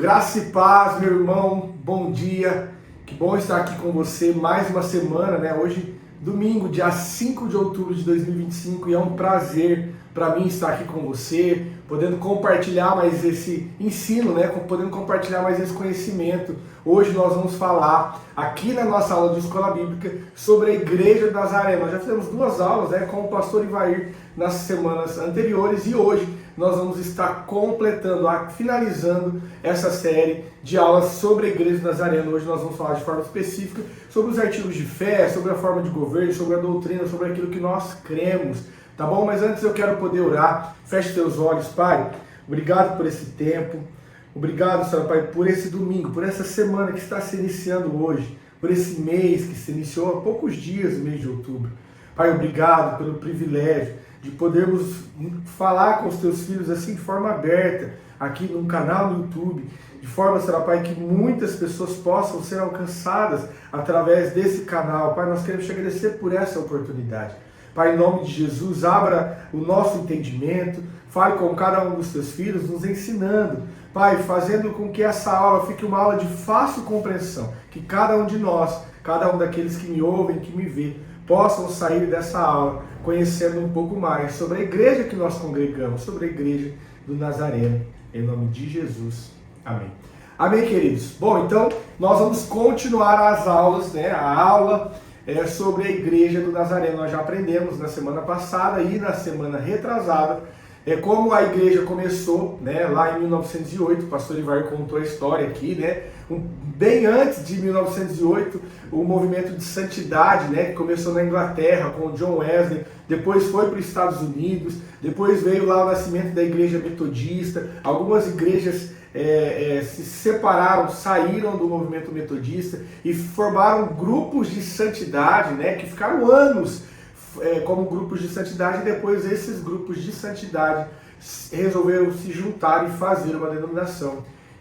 Graça e paz, meu irmão, bom dia. Que bom estar aqui com você mais uma semana, né? Hoje, domingo, dia 5 de outubro de 2025, e é um prazer para mim estar aqui com você, podendo compartilhar mais esse ensino, né? Podendo compartilhar mais esse conhecimento. Hoje nós vamos falar aqui na nossa aula de Escola Bíblica sobre a Igreja de Nazaré. Nós já fizemos 2 aulas, né, com o pastor Ivair nas semanas anteriores, e hoje nós vamos estar completando, finalizando essa série de aulas sobre a Igreja de Nazaré. Hoje nós vamos falar de forma específica sobre os artigos de fé, sobre a forma de governo, sobre a doutrina, sobre aquilo que nós cremos, tá bom? Mas antes eu quero poder orar. Feche teus olhos, Pai. Obrigado por esse tempo. Obrigado, Senhor Pai, por esse domingo, por essa semana que está se iniciando hoje, por esse mês que se iniciou há poucos dias, o mês de outubro. Pai, obrigado pelo privilégio de podermos falar com os teus filhos assim de forma aberta, aqui no canal no YouTube, de forma, Senhor Pai, que muitas pessoas possam ser alcançadas através desse canal. Pai, nós queremos te agradecer por essa oportunidade. Pai, em nome de Jesus, abra o nosso entendimento, fale com cada um dos teus filhos, nos ensinando, Pai, fazendo com que essa aula fique uma aula de fácil compreensão, que cada um de nós, cada um daqueles que me ouvem, que me vê, possam sair dessa aula conhecendo um pouco mais sobre a igreja que nós congregamos, sobre a Igreja do Nazareno, em nome de Jesus. Amém. Amém, queridos? Bom, então, nós vamos continuar as aulas, né? A aula sobre a Igreja do Nazareno. Nós já aprendemos na semana passada e na semana retrasada como a igreja começou, né, lá em 1908. O pastor Ivar contou a história aqui, né? Bem antes de 1908, o movimento de santidade, né, que começou na Inglaterra com John Wesley, depois foi para os Estados Unidos, depois veio lá o nascimento da igreja metodista. Algumas igrejas se separaram, saíram do movimento metodista e formaram grupos de santidade, né, que ficaram anos como grupos de santidade, e depois esses grupos de santidade resolveram se juntar e fazer uma denominação,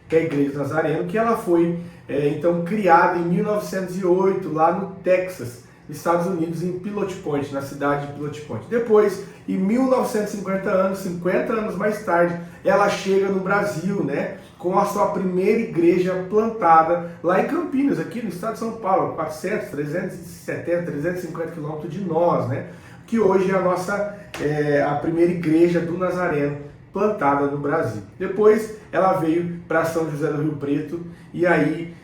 que é a Igreja do Nazareno, que ela foi então criada em 1908, lá no Texas, nos Estados Unidos, em Pilot Point, na cidade de Pilot Point. Depois, em 1950 anos mais tarde, ela chega no Brasil, né, com a sua primeira igreja plantada lá em Campinas, aqui no estado de São Paulo, 400, 370, 350 quilômetros de nós, né, que hoje é a primeira igreja do Nazareno plantada no Brasil. Depois ela veio para São José do Rio Preto e aí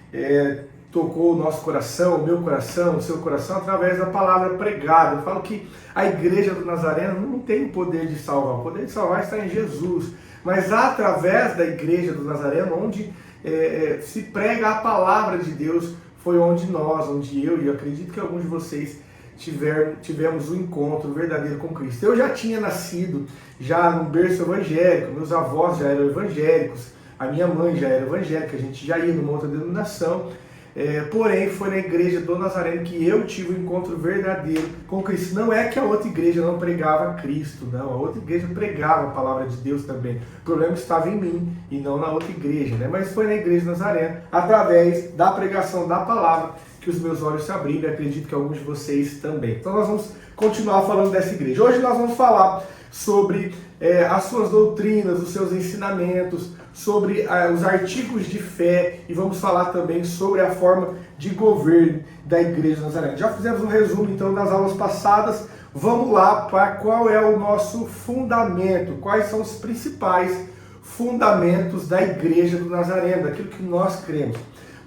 tocou o nosso coração, o meu coração, o seu coração, através da palavra pregada. Eu falo que a Igreja do Nazareno não tem o poder de salvar, o poder de salvar está em Jesus, mas através da Igreja do Nazareno, onde se prega a palavra de Deus, foi onde eu, e eu acredito que alguns de vocês tivemos um encontro verdadeiro com Cristo. Eu já tinha nascido já num berço evangélico, meus avós já eram evangélicos, a minha mãe já era evangélica, a gente já ia numa outra denominação. Porém, foi na Igreja do Nazareno que eu tive um encontro verdadeiro com Cristo. Não é que a outra igreja não pregava Cristo, não. A outra igreja pregava a palavra de Deus também. O problema estava em mim e não na outra igreja, né? Mas foi na Igreja do Nazareno, através da pregação da palavra, que os meus olhos se abriram, e acredito que alguns de vocês também. Então nós vamos continuar falando dessa igreja. Hoje nós vamos falar sobre as suas doutrinas, os seus ensinamentos, sobre os artigos de fé, e vamos falar também sobre a forma de governo da Igreja de Nazaré. Já fizemos um resumo então das aulas passadas. Vamos lá para qual é o nosso fundamento, quais são os principais fundamentos da Igreja do Nazareno, daquilo que nós cremos.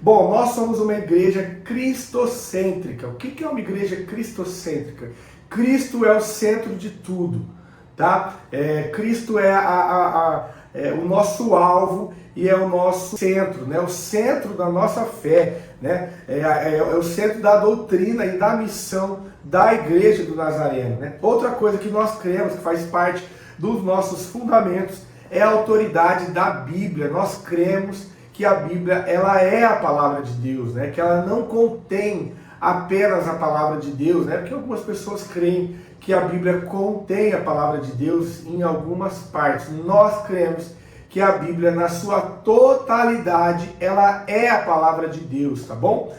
Bom, nós somos uma igreja cristocêntrica. O que é uma igreja cristocêntrica? Cristo é o centro de tudo, tá? Cristo é o nosso alvo e é o nosso centro, né? O centro da nossa fé, né? É o centro da doutrina e da missão da Igreja do Nazareno, né? Outra coisa que nós cremos, que faz parte dos nossos fundamentos, é a autoridade da Bíblia. Nós cremos que a Bíblia, ela é a palavra de Deus, né? Que ela não contém apenas a palavra de Deus, né? Porque algumas pessoas creem que a Bíblia contém a palavra de Deus em algumas partes. Nós cremos que a Bíblia, na sua totalidade, ela é a palavra de Deus, tá bom?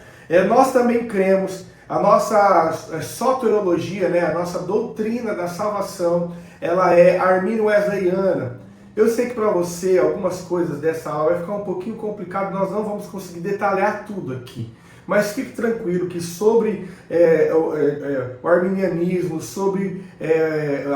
Nós também cremos, a nossa soteriologia, né? A nossa doutrina da salvação, ela é arminiano-wesleyana, Eu sei que para você algumas coisas dessa aula vai ficar um pouquinho complicado, nós não vamos conseguir detalhar tudo aqui. Mas fique tranquilo que sobre o arminianismo, sobre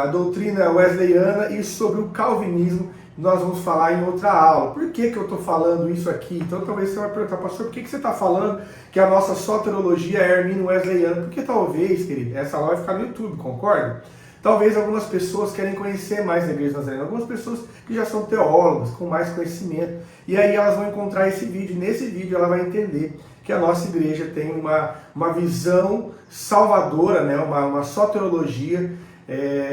a doutrina wesleyana e sobre o calvinismo, nós vamos falar em outra aula. Por que eu estou falando isso aqui? Então talvez você vai perguntar, pastor, por que você está falando que a nossa soteriologia é armínio-wesleyana? Porque talvez, querido, essa aula vai ficar no YouTube, concorda? Talvez algumas pessoas querem conhecer mais a Igreja Nazarena, algumas pessoas que já são teólogas, com mais conhecimento, e aí elas vão encontrar esse vídeo, e nesse vídeo ela vai entender que a nossa igreja tem uma visão salvadora, né? uma soteriologia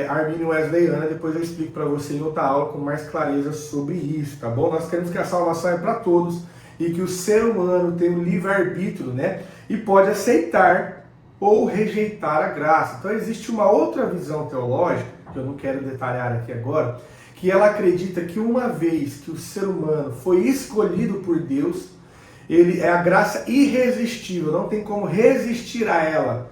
armínio-wesleyana. Depois eu explico para você em outra aula com mais clareza sobre isso, tá bom? Nós queremos que a salvação é para todos e que o ser humano tem um livre-arbítrio, né? E pode aceitar ou rejeitar a graça. Então existe uma outra visão teológica, que eu não quero detalhar aqui agora, que ela acredita que uma vez que o ser humano foi escolhido por Deus, ele é a graça irresistível, não tem como resistir a ela.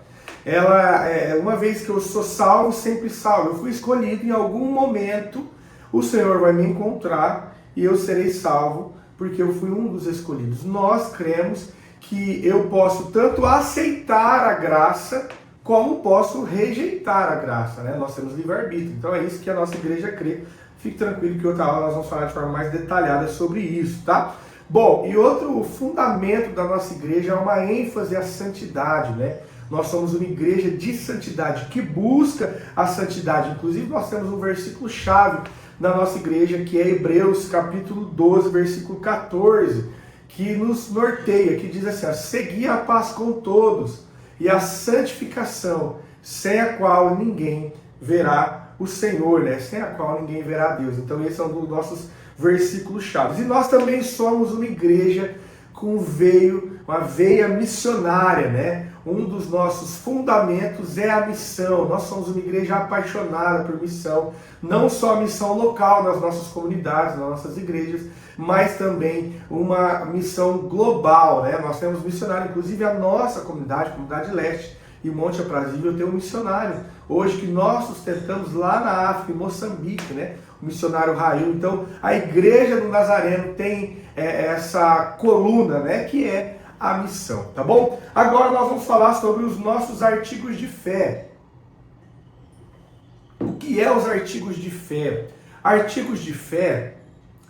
Uma vez que eu sou salvo, sempre salvo. Eu fui escolhido, em algum momento o Senhor vai me encontrar e eu serei salvo, porque eu fui um dos escolhidos. Nós cremos que eu posso tanto aceitar a graça, como posso rejeitar a graça, né? Nós temos livre-arbítrio. Então é isso que a nossa igreja crê. Fique tranquilo que outra aula nós vamos falar de forma mais detalhada sobre isso, tá? Bom, e outro fundamento da nossa igreja é uma ênfase à santidade, né? Nós somos uma igreja de santidade, que busca a santidade. Inclusive nós temos um versículo-chave na nossa igreja, que é Hebreus capítulo 12, versículo 14, que nos norteia, que diz assim: segui a paz com todos e a santificação, sem a qual ninguém verá o Senhor, né? Sem a qual ninguém verá a Deus. Então esse é um dos nossos versículos chaves. E nós também somos uma igreja com uma veia missionária, né? Um dos nossos fundamentos é a missão. Nós somos uma igreja apaixonada por missão, não só a missão local nas nossas comunidades, nas nossas igrejas, mas também uma missão global, né? Nós temos missionário, inclusive a nossa comunidade, Comunidade Leste e Monte Aprazível, tem um missionário hoje que nós sustentamos lá na África, em Moçambique, né? O missionário Rail. Então a Igreja do Nazareno tem essa coluna, né? Que é a missão, tá bom? Agora nós vamos falar sobre os nossos artigos de fé. O que é os artigos de fé? Artigos de fé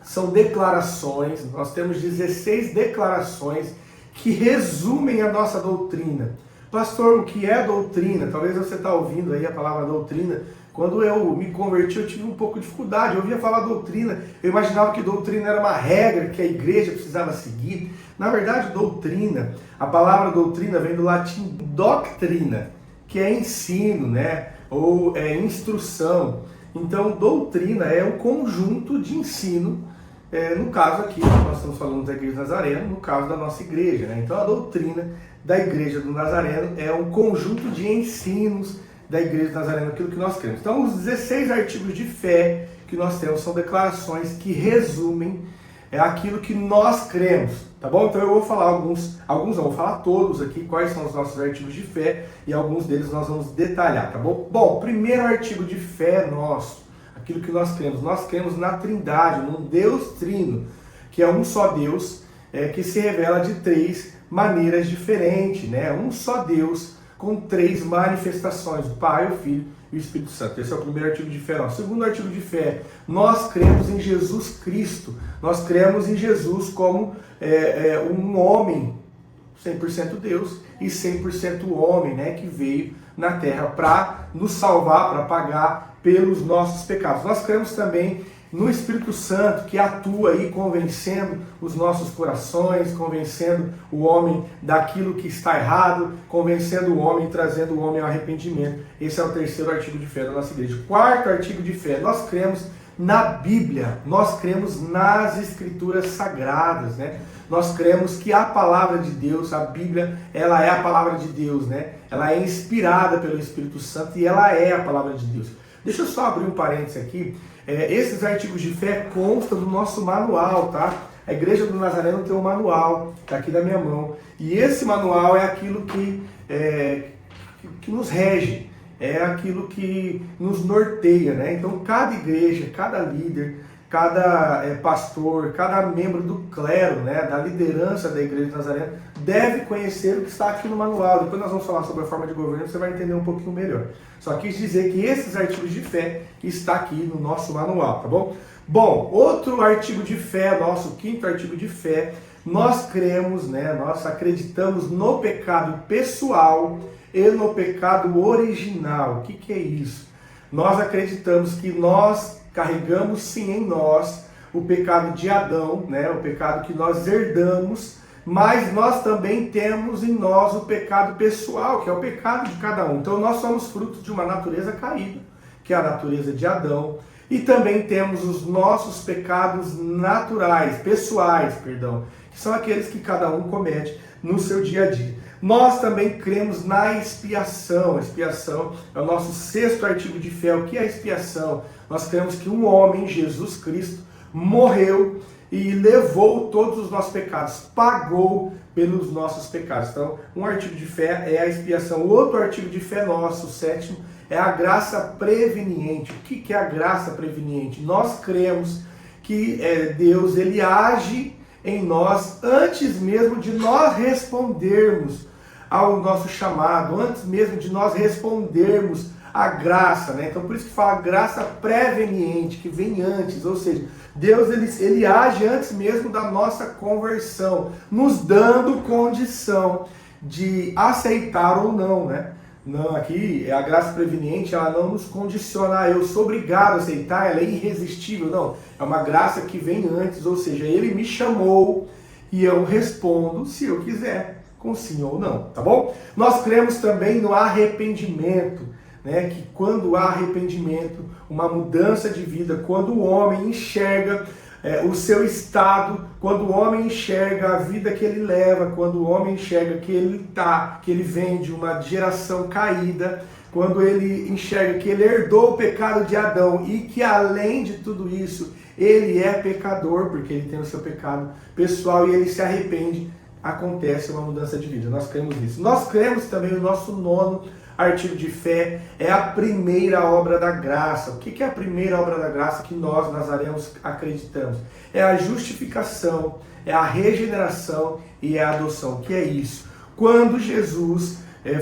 são declarações, nós temos 16 declarações que resumem a nossa doutrina. Pastor, o que é doutrina? Talvez você está ouvindo aí a palavra doutrina. Quando eu me converti, eu tive um pouco de dificuldade. Eu ouvia falar doutrina, eu imaginava que doutrina era uma regra que a igreja precisava seguir. Na verdade, doutrina, a palavra doutrina vem do latim doctrina, que é ensino, né? Ou é instrução. Então, doutrina é um conjunto de ensino. No caso aqui, nós estamos falando da Igreja do Nazareno, no caso da nossa igreja, né? Então a doutrina da Igreja do Nazareno é um conjunto de ensinos da Igreja do Nazareno, aquilo que nós cremos. Então os 16 artigos de fé que nós temos são declarações que resumem aquilo que nós cremos, tá bom? Então eu vou falar alguns não, vou falar todos aqui, quais são os nossos artigos de fé, e alguns deles nós vamos detalhar, tá bom? Bom, primeiro artigo de fé nosso, aquilo que nós cremos na Trindade, num Deus Trino, que é um só Deus, que se revela de três maneiras diferentes, né? Um só Deus com três manifestações, o Pai, o Filho e o Espírito Santo. Esse é o primeiro artigo de fé. O segundo artigo de fé, nós cremos em Jesus Cristo, nós cremos em Jesus como um homem, 100% Deus e 100% homem, né? Que veio na terra para nos salvar, para pagar pelos nossos pecados. Nós cremos também no Espírito Santo, que atua aí convencendo os nossos corações, convencendo o homem daquilo que está errado, convencendo o homem, trazendo o homem ao arrependimento. Esse é o terceiro artigo de fé da nossa igreja. Quarto artigo de fé, nós cremos na Bíblia, nós cremos nas Escrituras Sagradas, né? Nós cremos que a palavra de Deus, a Bíblia, ela é a palavra de Deus, né? Ela é inspirada pelo Espírito Santo e ela é a palavra de Deus. Deixa eu só abrir um parênteses aqui. Esses artigos de fé constam do nosso manual, tá? A Igreja do Nazareno tem um manual, tá aqui na minha mão. E esse manual é aquilo que nos rege, é aquilo que nos norteia, né? Então cada igreja, cada líder, cada pastor, cada membro do clero, né, da liderança da Igreja de Nazareno, deve conhecer o que está aqui no manual. Depois nós vamos falar sobre a forma de governo, você vai entender um pouquinho melhor. Só quis dizer que esses artigos de fé está aqui no nosso manual, tá bom? Bom, outro artigo de fé, nosso quinto artigo de fé, nós cremos, né, nós acreditamos no pecado pessoal e no pecado original. O que é isso? Nós acreditamos que nós carregamos sim em nós o pecado de Adão, né, o pecado que nós herdamos, mas nós também temos em nós o pecado pessoal, que é o pecado de cada um. Então nós somos frutos de uma natureza caída, que é a natureza de Adão, e também temos os nossos pecados naturais, pessoais, perdão, que são aqueles que cada um comete no seu dia a dia. Nós também cremos na expiação. A expiação é o nosso sexto artigo de fé. O que é a expiação? Nós cremos que um homem, Jesus Cristo, morreu e levou todos os nossos pecados, pagou pelos nossos pecados. Então, um artigo de fé é a expiação. O outro artigo de fé nosso, o sétimo, é a graça preveniente. O que é a graça preveniente? Nós cremos que Deus ele age em nós antes mesmo de nós respondermos ao nosso chamado, antes mesmo de nós respondermos à graça, né? Então por isso que fala graça preveniente, que vem antes, ou seja, Deus ele age antes mesmo da nossa conversão, nos dando condição de aceitar ou não, né? Não, aqui a graça preveniente, ela não nos condiciona, eu sou obrigado a aceitar, ela é irresistível, não. É uma graça que vem antes, ou seja, ele me chamou e eu respondo se eu quiser, com sim ou não, tá bom? Nós cremos também no arrependimento, né? Que quando há arrependimento, uma mudança de vida, quando o homem enxerga o seu estado, quando o homem enxerga a vida que ele leva, quando o homem enxerga que ele vem de uma geração caída, quando ele enxerga que ele herdou o pecado de Adão e que além de tudo isso, ele é pecador, porque ele tem o seu pecado pessoal e ele se arrepende, acontece uma mudança de vida. Nós cremos nisso. Nós cremos também no nosso nono artigo de fé, é a primeira obra da graça. O que é a primeira obra da graça que nós, nazarenos, acreditamos? É a justificação, é a regeneração e é a adoção. O que é isso? Quando Jesus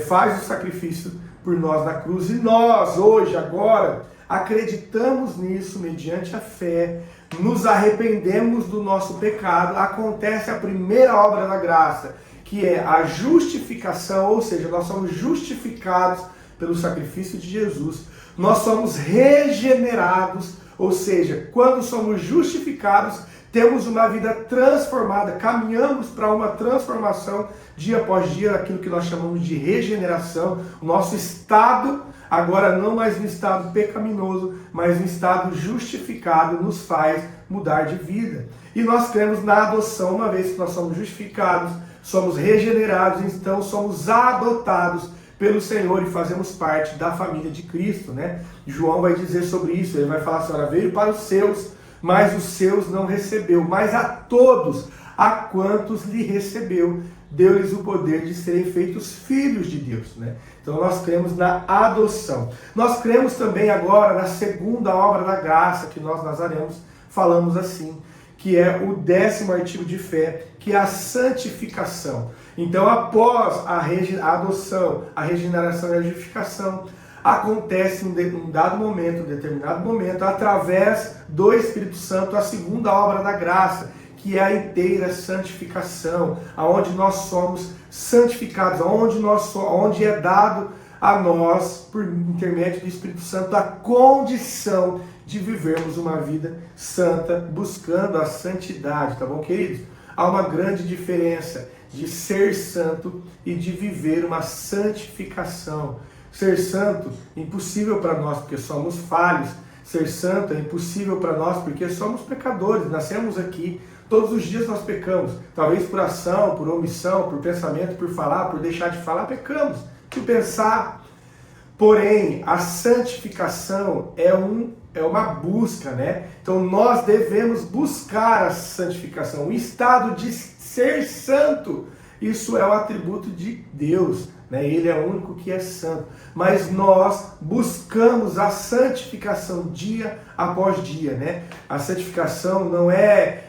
faz o sacrifício por nós na cruz e nós, hoje, agora, acreditamos nisso mediante a fé, nos arrependemos do nosso pecado, acontece a primeira obra da graça, que é a justificação, ou seja, nós somos justificados pelo sacrifício de Jesus, nós somos regenerados, ou seja, quando somos justificados, temos uma vida transformada, caminhamos para uma transformação dia após dia, aquilo que nós chamamos de regeneração, o nosso estado, agora não mais um estado pecaminoso, mas um estado justificado, nos faz mudar de vida. E nós cremos na adoção, uma vez que nós somos justificados, somos regenerados, então somos adotados pelo Senhor e fazemos parte da família de Cristo, né? João vai dizer sobre isso, ele vai falar assim, ela veio para os seus, mas os seus não recebeu, mas a todos, a quantos lhe recebeu, deu-lhes o poder de serem feitos filhos de Deus, né? Então nós cremos na adoção. Nós cremos também agora na segunda obra da graça, que nós nazarenos falamos assim, que é o 10º artigo de fé, que é a santificação. Então, após a adoção, a regeneração e a justificação, acontece em um dado momento, um determinado momento, através do Espírito Santo, a segunda obra da graça, que é a inteira santificação, aonde nós somos santificados, onde é dado a nós, por intermédio do Espírito Santo, a condição de vivermos uma vida santa, buscando a santidade, tá bom, queridos? Há uma grande diferença de ser santo e de viver uma santificação. Ser santo é impossível para nós porque somos falhos. Ser santo é impossível para nós porque somos pecadores. Nascemos aqui, todos os dias nós pecamos. Talvez por ação, por omissão, por pensamento, por falar, por deixar de falar, pecamos. Por pensar. Porém, a santificação é uma busca, né? Então nós devemos buscar a santificação, o estado de ser santo. Isso é um atributo de Deus, né? Ele é o único que é santo. Mas nós buscamos a santificação dia após dia, né? A santificação não é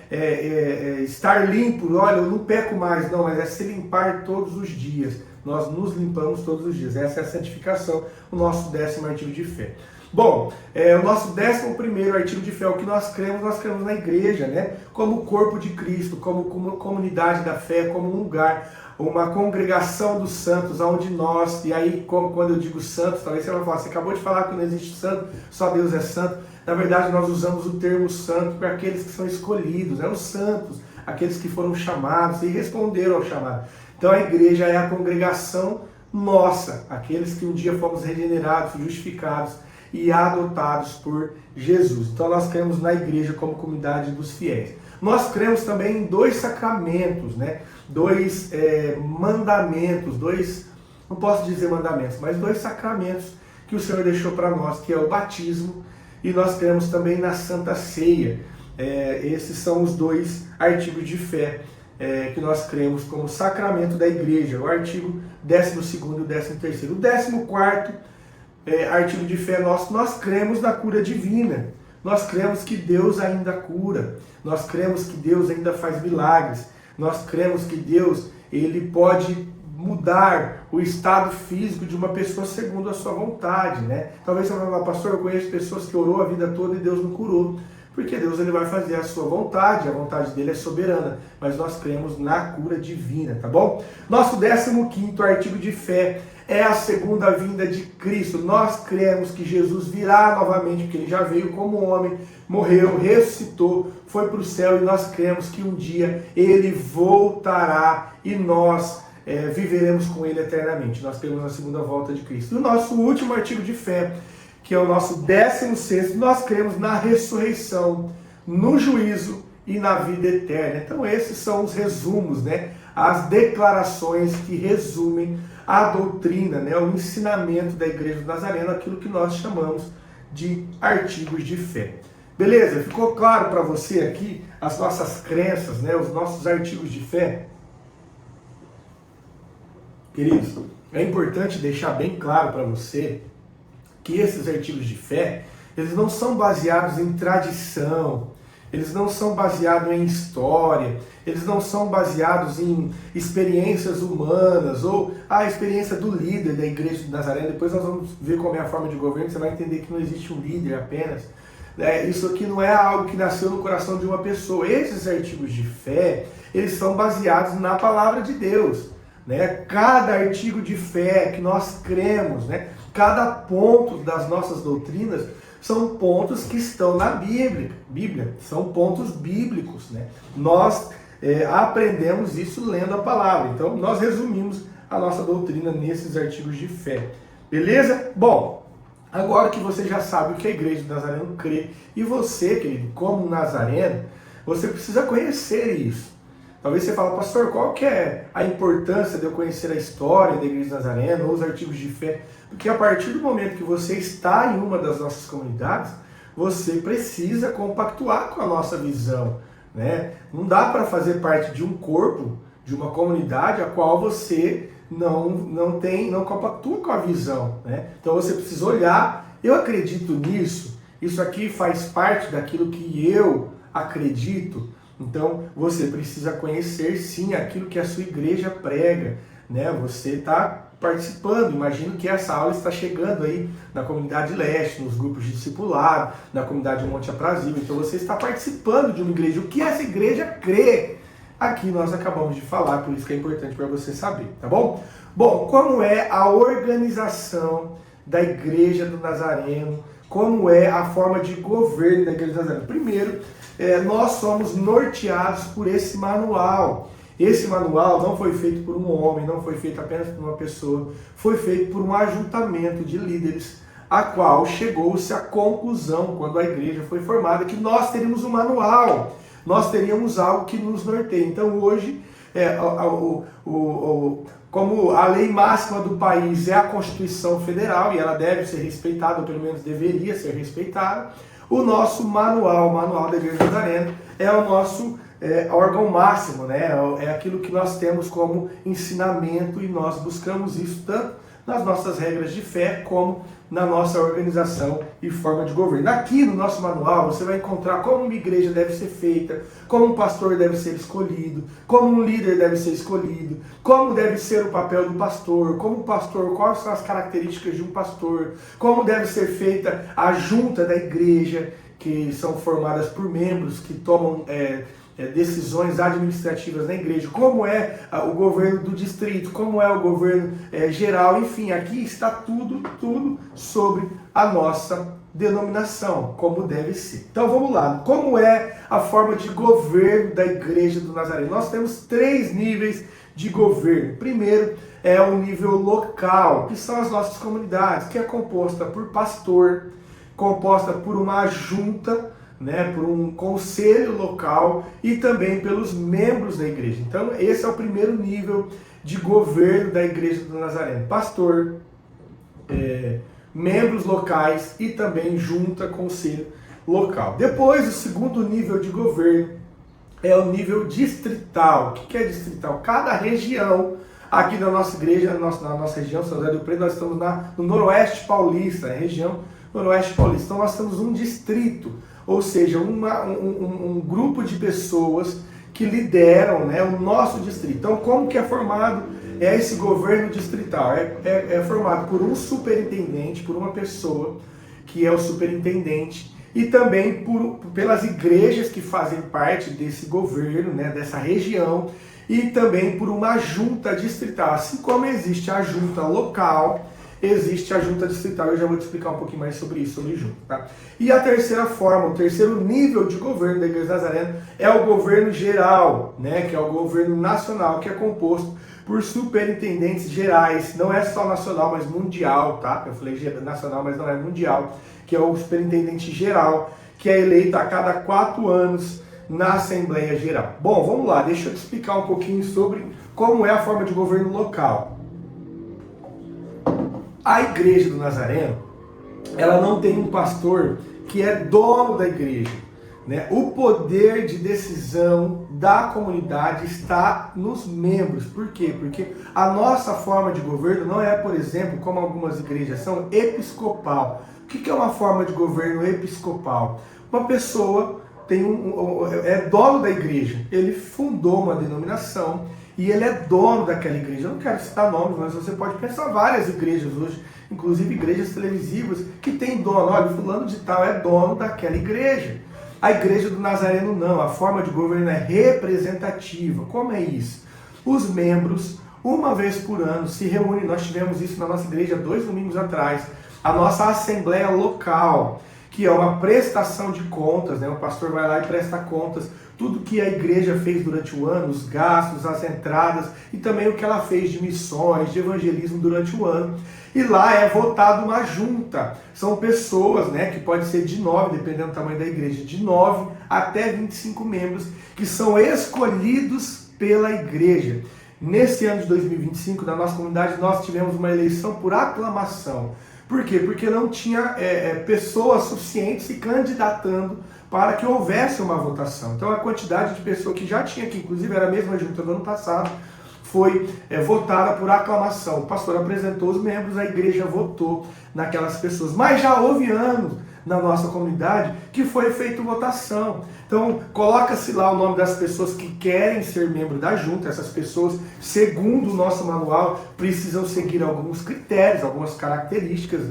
estar limpo, olha, eu não peco mais, não, mas é se limpar todos os dias. Nós nos limpamos todos os dias. Essa é a santificação, o nosso 10º artigo de fé. Bom, o nosso 11º artigo de fé, o que nós cremos na igreja, né? Como corpo de Cristo, como comunidade da fé, como um lugar, uma congregação dos santos, onde nós, e aí quando eu digo santos, talvez você vai falar, você acabou de falar que não existe santo, só Deus é santo. Na verdade, nós usamos o termo santo para aqueles que são escolhidos, os santos, aqueles que foram chamados e responderam ao chamado. Então a igreja é a congregação nossa, aqueles que um dia fomos regenerados, justificados e adotados por Jesus. Então nós cremos na igreja como comunidade dos fiéis. Nós cremos também em 2 sacramentos, né? 2 mandamentos, não posso dizer mandamentos, mas 2 sacramentos que o Senhor deixou para nós, que é o batismo, e nós cremos também na Santa Ceia. Esses são os 2 artigos de fé que nós cremos como sacramento da igreja, o artigo 12º e o 13º. O 14º artigo de fé nosso, nós cremos na cura divina. Nós cremos que Deus ainda cura. Nós cremos que Deus ainda faz milagres. Nós cremos que Deus, ele pode mudar o estado físico de uma pessoa segundo a sua vontade, né? Talvez você vai falar, pastor, eu conheço pessoas que orou a vida toda e Deus não curou. Porque Deus ele vai fazer a sua vontade, a vontade dele é soberana, mas nós cremos na cura divina, tá bom? Nosso 15º artigo de fé é a segunda vinda de Cristo. Nós cremos que Jesus virá novamente, porque ele já veio como homem, morreu, ressuscitou, foi para o céu, e nós cremos que um dia ele voltará e nós viveremos com ele eternamente. Nós cremos na segunda volta de Cristo. E o nosso último artigo de fé, que é o nosso 16º, nós cremos na ressurreição, no juízo e na vida eterna. Então esses são os resumos, né? As declarações que resumem a doutrina, né? O ensinamento da Igreja do Nazareno, aquilo que nós chamamos de artigos de fé. Beleza? Ficou claro para você aqui as nossas crenças, né? Os nossos artigos de fé? Queridos, é importante deixar bem claro para você que esses artigos de fé, eles não são baseados em tradição, eles não são baseados em história, eles não são baseados em experiências humanas, ou a experiência do líder da Igreja de Nazaré. Depois nós vamos ver como é a forma de governo, você vai entender que não existe um líder apenas. Isso aqui não é algo que nasceu no coração de uma pessoa. Esses artigos de fé, eles são baseados na palavra de Deus, né? Cada artigo de fé que nós cremos, né? Cada ponto das nossas doutrinas são pontos que estão na Bíblia, são pontos bíblicos, né? Nós aprendemos isso lendo a palavra, então nós resumimos a nossa doutrina nesses artigos de fé, beleza? Bom, agora que você já sabe o que a Igreja de Nazareno crê, e você, querido, como nazareno, você precisa conhecer isso. Talvez você fale, pastor, qual que é a importância de eu conhecer a história da Igreja de Nazareno ou os artigos de fé? Porque a partir do momento que você está em uma das nossas comunidades, você precisa compactuar com a nossa visão, né? Não dá para fazer parte de um corpo, de uma comunidade a qual você não compactua com a visão, né? Então você precisa olhar, eu acredito nisso, isso aqui faz parte daquilo que eu acredito. Então você precisa conhecer sim aquilo que a sua igreja prega, né? Você está participando, imagino que essa aula está chegando aí na comunidade leste, nos grupos de discipulado, na comunidade Monte Aprazível, então você está participando de uma igreja. O que essa igreja crê? Aqui nós acabamos de falar, por isso que é importante para você saber, tá bom? Bom, como é a organização da Igreja do Nazareno? Como é a forma de governo da Igreja do Nazareno? Primeiro, nós somos norteados por esse manual. Esse manual não foi feito por um homem, não foi feito apenas por uma pessoa, foi feito por um ajuntamento de líderes, a qual chegou-se à conclusão, quando a igreja foi formada, que nós teríamos um manual, nós teríamos algo que nos norteia. Então hoje, como a lei máxima do país é a Constituição Federal, e ela deve ser respeitada, ou pelo menos deveria ser respeitada, o nosso manual, o manual da Igreja do Nazareno, é o nosso órgão máximo, né? É aquilo que nós temos como ensinamento e nós buscamos isso tanto nas nossas regras de fé como na nossa organização e forma de governo. Aqui no nosso manual você vai encontrar como uma igreja deve ser feita, como um pastor deve ser escolhido, como um líder deve ser escolhido, como deve ser o papel do pastor, como o pastor, quais são as características de um pastor, como deve ser feita a junta da igreja, que são formadas por membros que tomam decisões administrativas na igreja, como é o governo do distrito, como é o governo geral, enfim, aqui está tudo sobre a nossa denominação, como deve ser. Então vamos lá, como é a forma de governo da Igreja do Nazareno? Nós temos 3 níveis de governo. Primeiro é o nível local, que são as nossas comunidades, que é composta por pastor, composta por uma junta, por um conselho local e também pelos membros da igreja. Então esse é o primeiro nível de governo da Igreja do Nazareno. Pastor, membros locais e também junta, conselho local. Depois, o segundo nível de governo é o nível distrital. O que é distrital? Cada região, aqui na nossa igreja, na nossa região, São José do Preto, nós estamos no Noroeste Paulista, região Noroeste Paulista. Então nós temos um distrito, ou seja, um grupo de pessoas que lideram o nosso distrito. Então, como que é formado esse governo distrital? É formado por um superintendente, por uma pessoa que é o superintendente, e também pelas igrejas que fazem parte desse governo, dessa região, e também por uma junta distrital. Assim como existe a junta local, existe a junta distrital. Eu já vou te explicar um pouquinho mais sobre isso, sobre junta. Tá? E a terceira forma, o terceiro nível de governo da Igreja Nazareno é o governo geral, que é o governo nacional, que é composto por superintendentes gerais. Não é só nacional, mas mundial, tá? Eu falei nacional, mas não é mundial, que é o superintendente geral, que é eleito a cada 4 anos na Assembleia Geral. Bom, vamos lá, deixa eu te explicar um pouquinho sobre como é a forma de governo local. A Igreja do Nazareno, ela não tem um pastor que é dono da igreja. O poder de decisão da comunidade está nos membros. Por quê? Porque a nossa forma de governo não é, por exemplo, como algumas igrejas são, episcopal. O que é uma forma de governo episcopal? Uma pessoa é dono da igreja, ele fundou uma denominação, e ele é dono daquela igreja. Eu não quero citar nomes, mas você pode pensar várias igrejas hoje, inclusive igrejas televisivas, que tem dono. Olha, fulano de tal é dono daquela igreja. A Igreja do Nazareno não, a forma de governo é representativa. Como é isso? Os membros, uma vez por ano, se reúnem. Nós tivemos isso na nossa igreja 2 domingos atrás. A nossa assembleia local, que é uma prestação de contas, o pastor vai lá e presta contas, tudo que a igreja fez durante o ano, os gastos, as entradas e também o que ela fez de missões, de evangelismo durante o ano. E lá é votado uma junta. São pessoas, que pode ser de 9, dependendo do tamanho da igreja, de 9 até 25 membros, que são escolhidos pela igreja. Nesse ano de 2025, na nossa comunidade, nós tivemos uma eleição por aclamação. Por quê? Porque não tinha pessoas suficientes se candidatando para que houvesse uma votação. Então a quantidade de pessoas que já tinha aqui, inclusive era a mesma junta do ano passado, foi votada por aclamação. O pastor apresentou os membros, a igreja votou naquelas pessoas. Mas já houve anos na nossa comunidade que foi feita votação. Então coloca-se lá o nome das pessoas que querem ser membro da junta. Essas pessoas, segundo o nosso manual, precisam seguir alguns critérios, algumas características,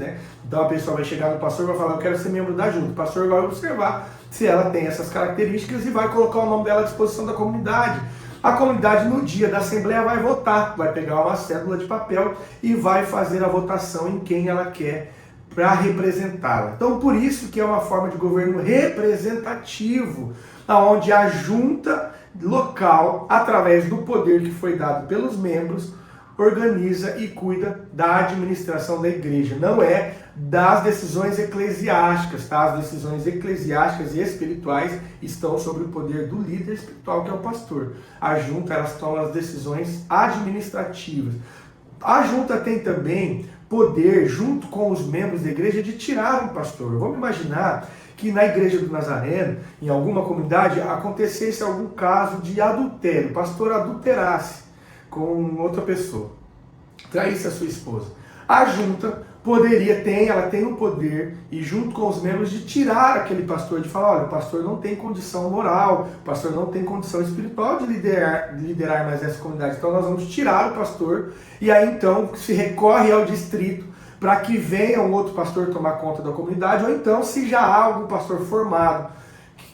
Então a pessoa vai chegar no pastor e vai falar: eu quero ser membro da junta. O pastor vai observar se ela tem essas características e vai colocar o nome dela à disposição da comunidade. A comunidade, no dia da assembleia, vai votar, vai pegar uma cédula de papel e vai fazer a votação em quem ela quer para representá-la. Então, por isso que é uma forma de governo representativo, onde a junta local, através do poder que foi dado pelos membros, organiza e cuida da administração da igreja. Não é das decisões eclesiásticas, tá? As decisões eclesiásticas e espirituais estão sob o poder do líder espiritual, que é o pastor. A junta, elas tomam as decisões administrativas. A junta tem também poder, junto com os membros da igreja, de tirar um pastor. Vamos imaginar que na igreja do Nazareno, em alguma comunidade, acontecesse algum caso de adultério, o pastor adulterasse com outra pessoa, traísse a sua esposa. A junta ela tem o poder, e junto com os membros, de tirar aquele pastor, de falar, olha, o pastor não tem condição moral, o pastor não tem condição espiritual de liderar mais essa comunidade, então nós vamos tirar o pastor, e aí então se recorre ao distrito para que venha um outro pastor tomar conta da comunidade, ou então, se já há algum pastor formado,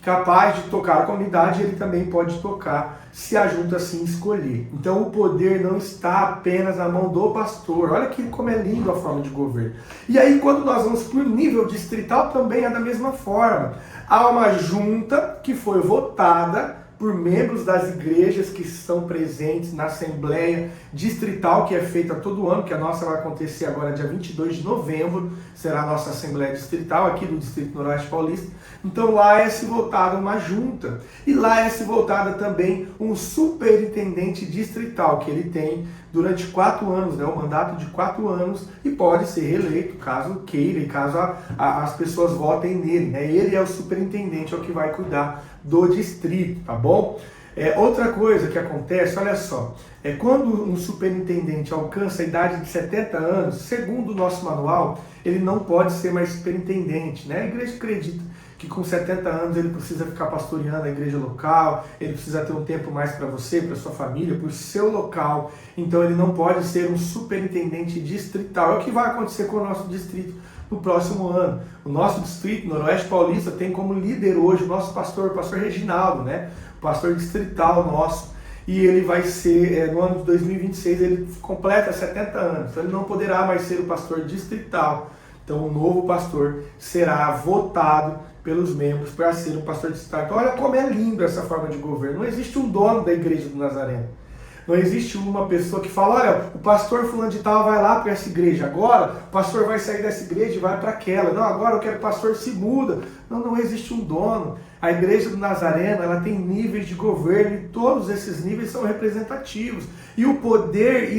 capaz de tocar a comunidade, ele também pode tocar, se a junta assim escolher. Então o poder não está apenas na mão do pastor. Olha que como é lindo a forma de governo. E aí quando nós vamos para o nível distrital, também é da mesma forma. Há uma junta que foi votada por membros das igrejas que estão presentes na Assembleia Distrital, que é feita todo ano, que a nossa vai acontecer agora dia 22 de novembro, será a nossa Assembleia Distrital aqui do Distrito Noroeste Paulista. Então lá é se votada uma junta, e lá é se votada também um superintendente distrital, que ele tem durante 4 anos, né, um mandato de 4 anos, e pode ser reeleito, caso queira, e caso as pessoas votem nele, né? Ele é o superintendente, é o que vai cuidar do distrito, tá bom? Outra coisa que acontece, olha só, quando um superintendente alcança a idade de 70 anos, segundo o nosso manual, ele não pode ser mais superintendente, né? A igreja acredita que com 70 anos ele precisa ficar pastoreando a igreja local, ele precisa ter um tempo mais para você, para sua família, para o seu local, então ele não pode ser um superintendente distrital. É o que vai acontecer com o nosso distrito no próximo ano. O nosso distrito, Noroeste Paulista, tem como líder hoje o nosso pastor, o pastor Reginaldo, né? O pastor distrital nosso, e ele vai ser, no ano de 2026, ele completa 70 anos, então ele não poderá mais ser o pastor distrital. Então o novo pastor será votado pelos membros para ser um pastor distrital. Então olha como é lindo essa forma de governo. Não existe um dono da igreja do Nazareno. Não existe uma pessoa que fala, olha, o pastor fulano de tal vai lá para essa igreja, agora o pastor vai sair dessa igreja e vai para aquela. Não, agora eu quero que o pastor se muda. Não existe um dono. A igreja do Nazareno, ela tem níveis de governo, e todos esses níveis são representativos. E o poder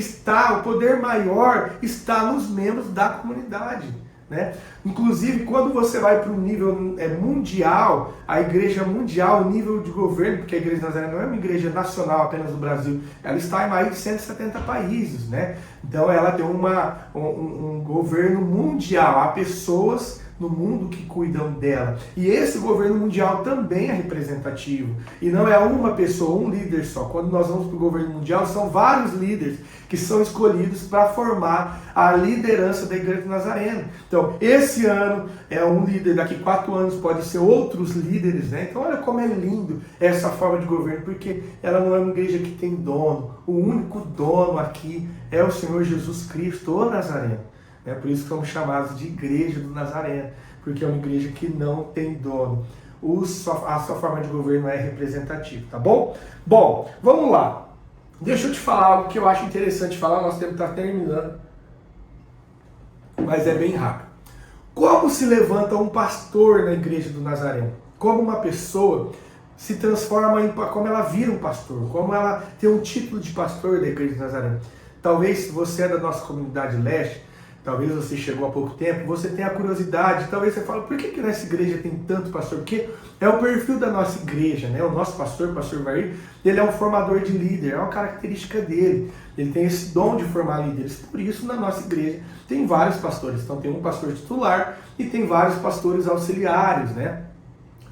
maior está nos membros da comunidade, né? Inclusive, quando você vai para o nível mundial, a igreja mundial, o nível de governo, porque a igreja de Nazaré não é uma igreja nacional apenas do Brasil, ela está em mais de 170 países, né? Então ela tem um governo mundial, há pessoas no mundo que cuidam dela. E esse governo mundial também é representativo. E não é uma pessoa, um líder só. Quando nós vamos para o governo mundial, são vários líderes que são escolhidos para formar a liderança da Igreja do Nazareno. Então, esse ano é um líder, daqui 4 anos pode ser outros líderes, né? Então, olha como é lindo essa forma de governo, porque ela não é uma igreja que tem dono. O único dono aqui é o Senhor Jesus Cristo, o Nazareno. É por isso que somos chamados de Igreja do Nazareno, porque é uma igreja que não tem dono. A sua forma de governo é representativa, tá bom? Bom, vamos lá. Deixa eu te falar algo que eu acho interessante falar, nosso tempo está terminando, mas é bem rápido. Como se levanta um pastor na Igreja do Nazareno? Como uma pessoa se transforma como ela vira um pastor, como ela tem um título de pastor da Igreja do Nazareno. Talvez, se você é da nossa comunidade leste, talvez você chegou há pouco tempo, você tenha curiosidade, talvez você fale, por que nessa igreja tem tanto pastor? Porque é o perfil da nossa igreja, né? O nosso pastor, o pastor Vair, ele é um formador de líder, é uma característica dele. Ele tem esse dom de formar líderes. Por isso, na nossa igreja, tem vários pastores. Então, tem um pastor titular e tem vários pastores auxiliares, né?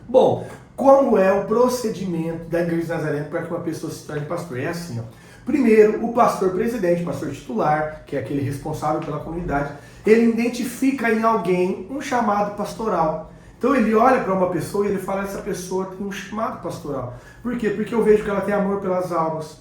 Bom, como é o procedimento da Igreja de Nazareno para que uma pessoa se torne pastor? É assim, ó. Primeiro, o pastor presidente, pastor titular, que é aquele responsável pela comunidade, ele identifica em alguém um chamado pastoral. Então ele olha para uma pessoa e ele fala, essa pessoa tem um chamado pastoral. Por quê? Porque eu vejo que ela tem amor pelas almas,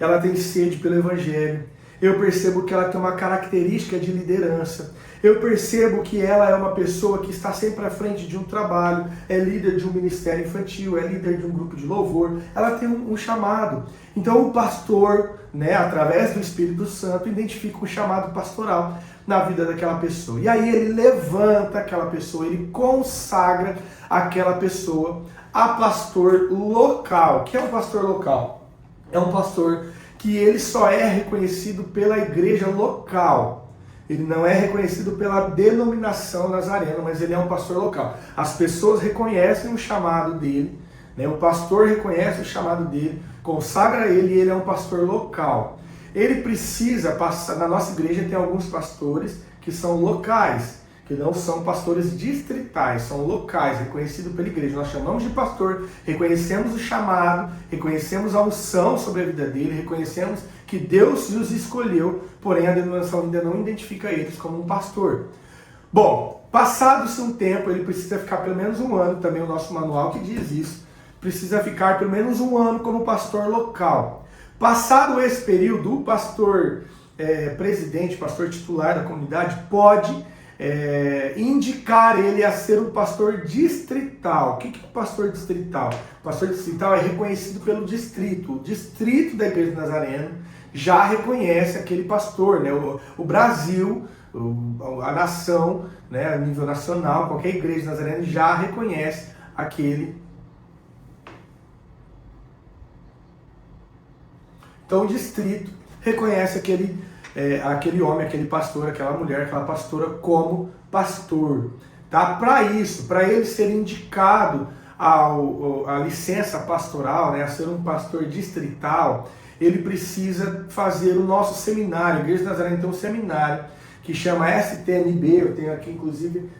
ela tem sede pelo evangelho, eu percebo que ela tem uma característica de liderança, eu percebo que ela é uma pessoa que está sempre à frente de um trabalho, é líder de um ministério infantil, é líder de um grupo de louvor, ela tem um chamado. Então o pastor, né, através do Espírito Santo, identifica o chamado pastoral na vida daquela pessoa. E aí ele levanta aquela pessoa, ele consagra aquela pessoa a pastor local. O que é um pastor local? É um pastor que ele só é reconhecido pela igreja local. Ele não é reconhecido pela denominação nazarena, mas ele é um pastor local. As pessoas reconhecem o chamado dele, né? O pastor reconhece o chamado dele, consagra ele e ele é um pastor local. Ele precisa passar, na nossa igreja tem alguns pastores que são locais, que não são pastores distritais, são locais, reconhecidos pela igreja. Nós chamamos de pastor, reconhecemos o chamado, reconhecemos a unção sobre a vida dele, reconhecemos que Deus os escolheu, porém a denominação ainda não identifica eles como um pastor. Bom, passado-se um tempo, ele precisa ficar pelo menos um ano, também o nosso manual que diz isso, precisa ficar pelo menos um ano como pastor local. Passado esse período, o pastor presidente, pastor titular da comunidade, pode indicar ele a ser um pastor distrital. O que é pastor distrital? O pastor distrital é reconhecido pelo distrito. O distrito da Igreja do Nazareno já reconhece aquele pastor, né? O Brasil, a nação, né, a nível nacional, qualquer igreja nazarena já reconhece aquele. Então o distrito reconhece aquele homem, aquele pastor, aquela mulher, aquela pastora como pastor. Tá? Para isso, para ele ser indicado a licença pastoral, né, a ser um pastor distrital, ele precisa fazer o nosso seminário. A Igreja de Nazaré tem um seminário que chama STNB, eu tenho aqui inclusive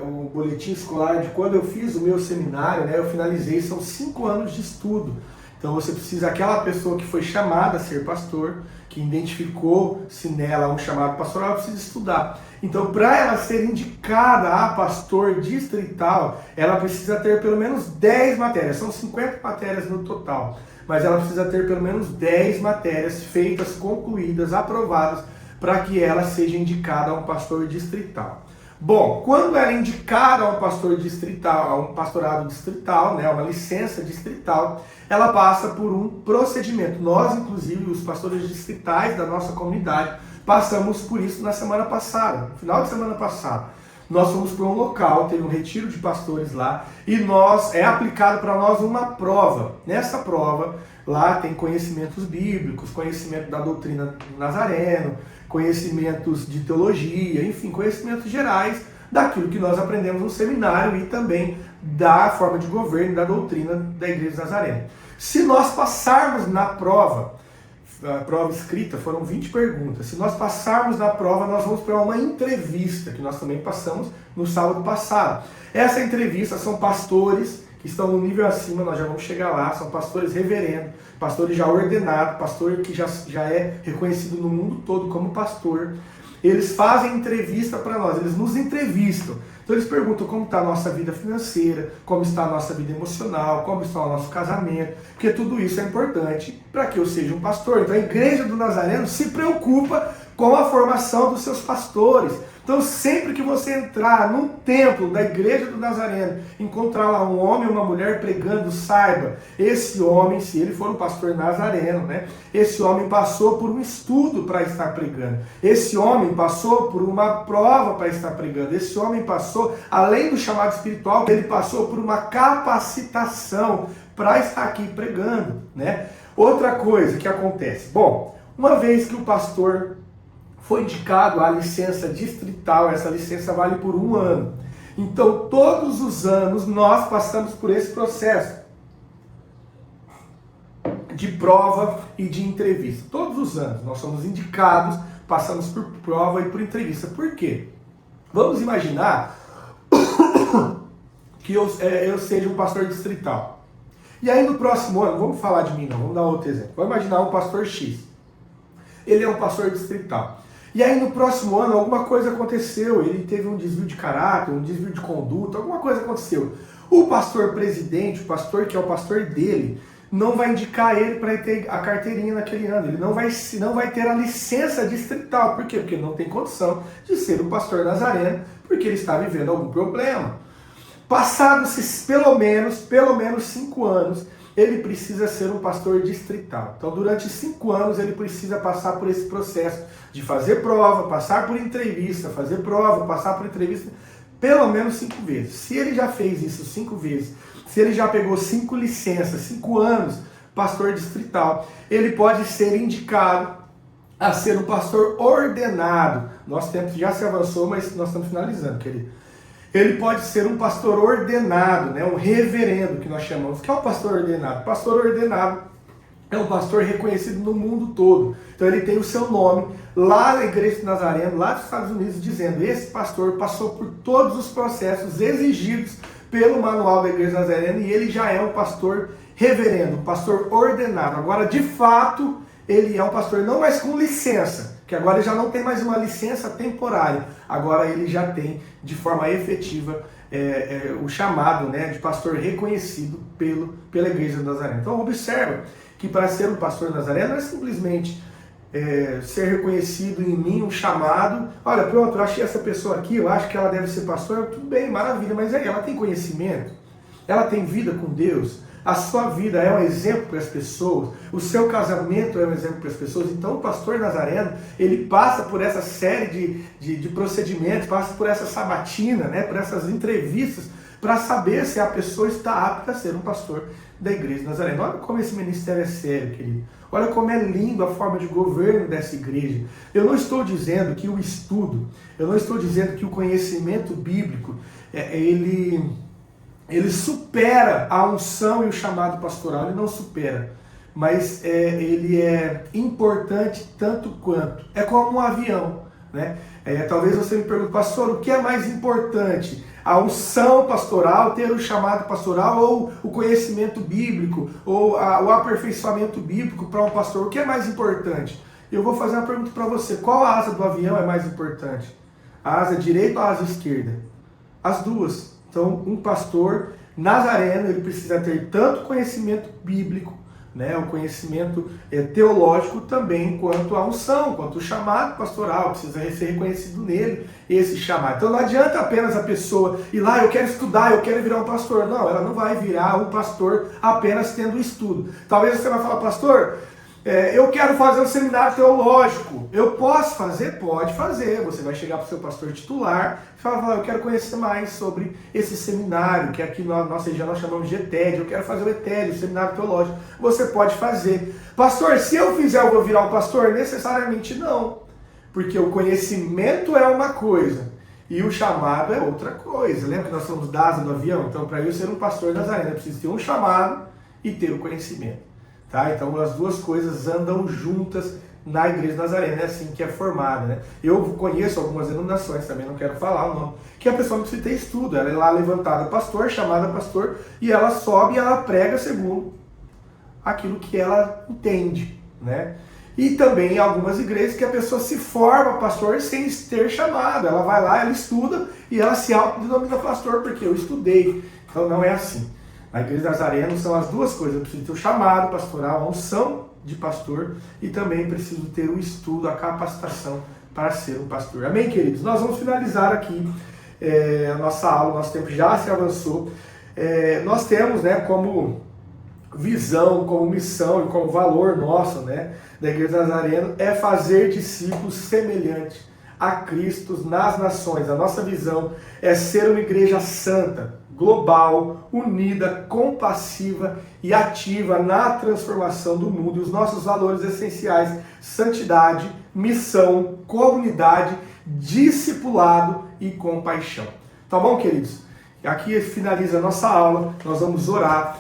o boletim escolar de quando eu fiz o meu seminário, né, eu finalizei, são 5 anos de estudo. Então você precisa, aquela pessoa que foi chamada a ser pastor, que identificou-se nela um chamado pastoral, ela precisa estudar. Então, para ela ser indicada a pastor distrital, ela precisa ter pelo menos 10 matérias. São 50 matérias no total. Mas ela precisa ter pelo menos 10 matérias feitas, concluídas, aprovadas, para que ela seja indicada a um pastor distrital. Bom, quando ela é indicada a um pastor distrital, a um pastorado distrital, né, uma licença distrital, ela passa por um procedimento. Nós, inclusive, os pastores distritais da nossa comunidade, passamos por isso na semana passada, no final de semana passada. Nós fomos para um local, teve um retiro de pastores lá, e é aplicado para nós uma prova. Nessa prova, lá tem conhecimentos bíblicos, conhecimento da doutrina do Nazareno, conhecimentos de teologia, enfim, conhecimentos gerais daquilo que nós aprendemos no seminário e também da forma de governo, da doutrina da Igreja Nazarena. Se nós passarmos na prova, a prova escrita, foram 20 perguntas. Se nós passarmos na prova, nós vamos para uma entrevista, que nós também passamos no sábado passado. Essa entrevista são pastores que estão no nível acima, nós já vamos chegar lá, são pastores reverendos, pastores já ordenados, pastor que já é reconhecido no mundo todo como pastor. Eles fazem entrevista para nós, eles nos entrevistam. Então eles perguntam como está a nossa vida financeira, como está a nossa vida emocional, como está o nosso casamento, porque tudo isso é importante para que eu seja um pastor. Então a Igreja do Nazareno se preocupa com a formação dos seus pastores. Então sempre que você entrar num templo da Igreja do Nazareno, encontrar lá um homem ou uma mulher pregando, saiba, esse homem, se ele for um pastor nazareno, né, esse homem passou por um estudo para estar pregando. Esse homem passou por uma prova para estar pregando. Esse homem passou, além do chamado espiritual, ele passou por uma capacitação para estar aqui pregando, né? Outra coisa que acontece, bom, uma vez que o pastor foi indicado a licença distrital, essa licença vale por 1 ano. Então, todos os anos, nós passamos por esse processo de prova e de entrevista. Todos os anos, nós somos indicados, passamos por prova e por entrevista. Por quê? Vamos imaginar que eu seja um pastor distrital. E aí, no próximo ano, vamos falar de mim não, vamos dar outro exemplo. Vamos imaginar um pastor X. Ele é um pastor distrital. E aí no próximo ano alguma coisa aconteceu, ele teve um desvio de caráter, um desvio de conduta, alguma coisa aconteceu. O pastor presidente, o pastor que é o pastor dele, não vai indicar ele para ter a carteirinha naquele ano, ele não vai ter a licença distrital. Por quê? Porque ele não tem condição de ser um pastor nazareno, porque ele está vivendo algum problema. Passados pelo menos 5 anos, ele precisa ser um pastor distrital. Então, durante 5 anos, ele precisa passar por esse processo de fazer prova, passar por entrevista, fazer prova, passar por entrevista, pelo menos 5 vezes. Se ele já fez isso 5 vezes, se ele já pegou 5 licenças, 5 anos, pastor distrital, ele pode ser indicado a ser um pastor ordenado Nosso tempo já se avançou, mas nós estamos finalizando, querido. Ele pode ser um pastor ordenado, né? Um reverendo, que nós chamamos. O que é um pastor ordenado? Pastor ordenado é um pastor reconhecido no mundo todo. Então ele tem o seu nome lá na Igreja de Nazareno, lá dos Estados Unidos, dizendo: esse pastor passou por todos os processos exigidos pelo manual da Igreja de Nazareno e ele já é um pastor reverendo, um pastor ordenado. Agora, de fato, ele é um pastor não mais com licença, que agora ele já não tem mais uma licença temporária, agora ele já tem de forma efetiva o chamado, né, de pastor reconhecido pela Igreja de Nazareno. Então observa que para ser um pastor nazareno não é simplesmente ser reconhecido em mim, um chamado, olha, pronto, eu achei essa pessoa aqui, eu acho que ela deve ser pastor, tudo bem, maravilha, mas aí ela tem conhecimento? Ela tem vida com Deus? A sua vida é um exemplo para as pessoas? O seu casamento é um exemplo para as pessoas? Então o pastor nazareno, ele passa por essa série de procedimentos, passa por essa sabatina, né, por essas entrevistas, para saber se a pessoa está apta a ser um pastor da Igreja de Nazareno. Olha como esse ministério é sério, querido. Olha como é lindo a forma de governo dessa igreja. Eu não estou dizendo que o estudo, eu não estou dizendo que o conhecimento bíblico, ele supera a unção e o chamado pastoral, ele não supera. Mas ele é importante tanto quanto. É como um avião, né? Talvez você me pergunte, pastor, o que é mais importante? A unção pastoral, ter o chamado pastoral, ou o conhecimento bíblico, ou o aperfeiçoamento bíblico para um pastor? O que é mais importante? Eu vou fazer uma pergunta para você. Qual a asa do avião é mais importante? A asa direita ou a asa esquerda? As duas. Então, um pastor nazareno, ele precisa ter tanto conhecimento bíblico, né, o conhecimento teológico também, quanto a unção, quanto o chamado pastoral, precisa ser reconhecido nele esse chamado. Então não adianta apenas a pessoa ir lá, eu quero estudar, eu quero virar um pastor. Não, ela não vai virar um pastor apenas tendo estudo. Talvez você vai falar, pastor, eu quero fazer um seminário teológico. Eu posso fazer? Pode fazer. Você vai chegar para o seu pastor titular e falar, eu quero conhecer mais sobre esse seminário, que aqui na nossa região nós chamamos de ETED. Eu quero fazer o ETED, o seminário teológico. Você pode fazer. Pastor, se eu fizer, eu vou virar um pastor? Necessariamente não. Porque o conhecimento é uma coisa e o chamado é outra coisa. Lembra que nós somos da asa do avião? Então, para eu ser um pastor nazareno, eu preciso ter um chamado e ter o conhecimento. Tá? Então as duas coisas andam juntas na Igreja de Nazareno, é assim que é formada, né? Eu conheço algumas denominações, também não quero falar o nome, que a pessoa não precisa ter estudo, ela é lá levantada pastor, chamada pastor, e ela sobe e ela prega segundo aquilo que ela entende, né? E também em algumas igrejas que a pessoa se forma pastor sem ter chamado, ela vai lá, ela estuda e ela se autodenomina pastor, porque eu estudei. Então não é assim. A Igreja de Nazareno são as duas coisas. Eu preciso ter o chamado pastoral, a unção de pastor, e também preciso ter o estudo, a capacitação para ser um pastor. Amém, queridos? Nós vamos finalizar aqui a nossa aula, nosso tempo já se avançou. Nós temos, né, como visão, como missão e como valor nosso, né, da Igreja de Nazareno é fazer discípulos semelhantes a Cristo nas nações. A nossa visão é ser uma igreja santa, global, unida, compassiva e ativa na transformação do mundo. E os nossos valores essenciais: santidade, missão, comunidade, discipulado e compaixão. Tá bom, queridos? Aqui finaliza a nossa aula, nós vamos orar.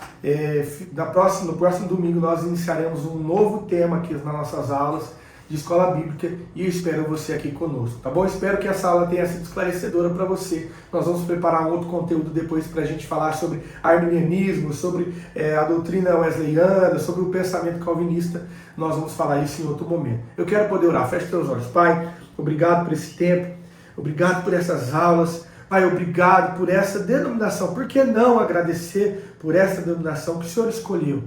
No próximo domingo nós iniciaremos um novo tema aqui nas nossas aulas de escola bíblica e eu espero você aqui conosco, tá bom? Espero que essa aula tenha sido esclarecedora para você. Nós vamos preparar um outro conteúdo depois para a gente falar sobre arminianismo, sobre a doutrina wesleyana, sobre o pensamento calvinista. Nós vamos falar isso em outro momento. Eu quero poder orar. Feche teus olhos. Pai, obrigado por esse tempo, obrigado por essas aulas. Pai, obrigado por essa denominação. Por que não agradecer por essa denominação que o Senhor escolheu?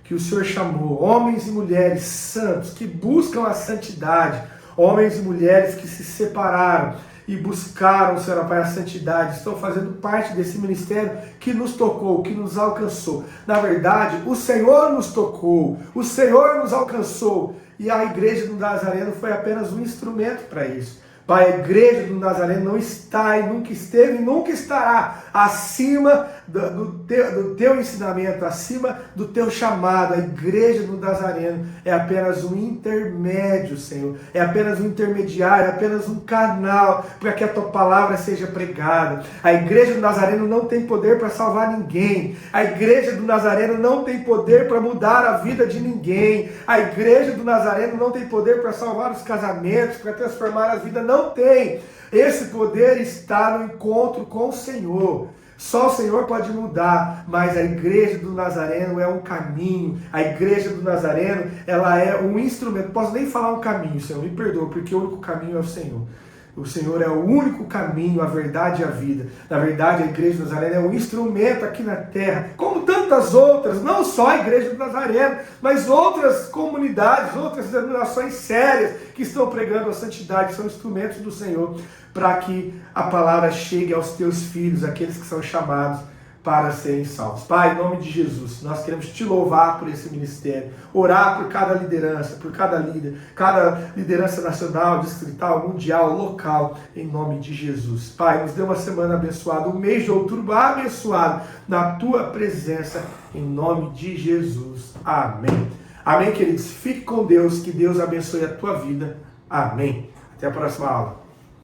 Que o Senhor chamou homens e mulheres santos que buscam a santidade, homens e mulheres que se separaram e buscaram, Senhor Pai, a santidade, estão fazendo parte desse ministério que nos tocou, que nos alcançou. Na verdade, o Senhor nos tocou, o Senhor nos alcançou, e a Igreja do Nazareno foi apenas um instrumento para isso. Pai, a igreja do Nazareno não está e nunca esteve e nunca estará acima do teu ensinamento, acima do teu chamado. A igreja do Nazareno é apenas um intermédio, Senhor. É apenas um intermediário, é apenas um canal para que a tua palavra seja pregada. A igreja do Nazareno não tem poder para salvar ninguém. A igreja do Nazareno não tem poder para mudar a vida de ninguém. A igreja do Nazareno não tem poder para salvar os casamentos, para transformar a vida. Não tem. Esse poder está no encontro com o Senhor. Só o Senhor pode mudar, mas a igreja do Nazareno é um caminho. A igreja do Nazareno, ela é um instrumento. Não posso nem falar um caminho, Senhor, me perdoa, porque o único caminho é o Senhor. O Senhor é o único caminho, a verdade e a vida. Na verdade, a igreja do Nazareno é um instrumento aqui na terra, como tantas outras, não só a igreja do Nazareno, mas outras comunidades, outras denominações sérias que estão pregando a santidade, são instrumentos do Senhor para que a palavra chegue aos teus filhos, aqueles que são chamados para serem salvos. Pai, em nome de Jesus, nós queremos te louvar por esse ministério, orar por cada liderança, por cada líder, cada liderança nacional, distrital, mundial, local, em nome de Jesus. Pai, nos dê uma semana abençoada, um mês de outubro abençoado na tua presença, em nome de Jesus. Amém. Amém, queridos? Fique com Deus, que Deus abençoe a tua vida. Amém. Até a próxima aula.